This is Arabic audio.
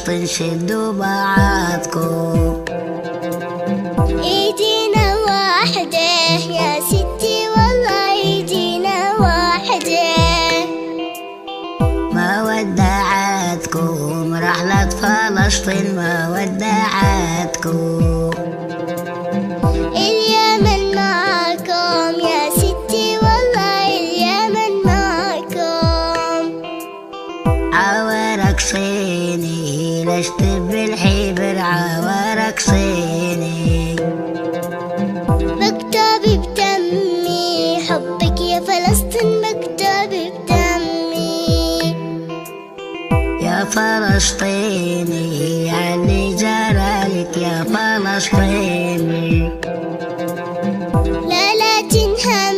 فلسطين شدوا بعضكم. ايدينا واحدة يا ستي والله ايدينا واحدة. ما ودعتكم رحلة فلسطين، ما ودعتكم. اليمن معكم يا ستي والله اليمن معكم. عوارك صيني ليش تبي الحبر، عوارك صيني. مكتبي بدمي حبك يا فلسطين، مكتبي بدمي. يا فلسطيني يعني جرالك يا فلسطيني. لا تنهم